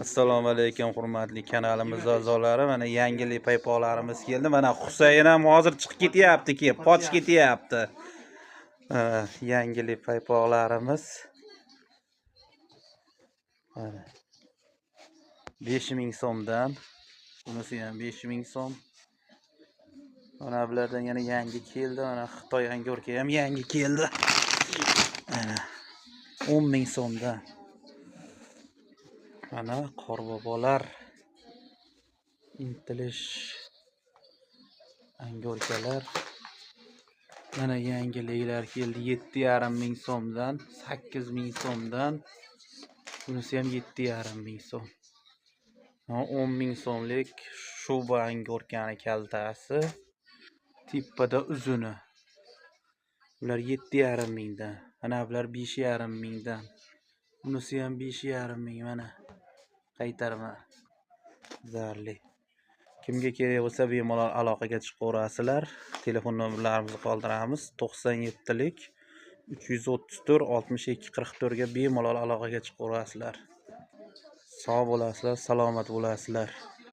Assalomu alaykum hurmatli kanalimiz a'zolari. Mana yangi paypoqlarimiz keldi. Mana Husayn ham hozir chiqib ketyapti, qochib ketyapti. Yangi paypoqlarimiz. Mana 5000 so'mdan. Bunisi ham 5000 so'm. Mana bulardan yana yangi keldi. Mana Xitoy angorka ham yangi keldi. Mana 10000 so'mdan. Mana qorbobolar, intilish angorkalar. Mana yangiliklar keldi. 7500 so'mdan, 8000 so'mdan. Bunisi ham 7500 so'm. 10000 so'mlik shuba angorkani kaltasi. Tipada uzuni. Bular 7500 dan. Mana bular 5500 dan. Bunisi ham 5500 mana. Qaytarma. Zarli. Kimga kerak bo'lsa bemalol aloqaga chiqaverasizlar. Telefon nomerlarimizni qoldiramiz. 97lik 334 62 44 ga bemalol aloqaga chiqaverasizlar. Sog' bo'lasizlar, salomat bo'lasizlar.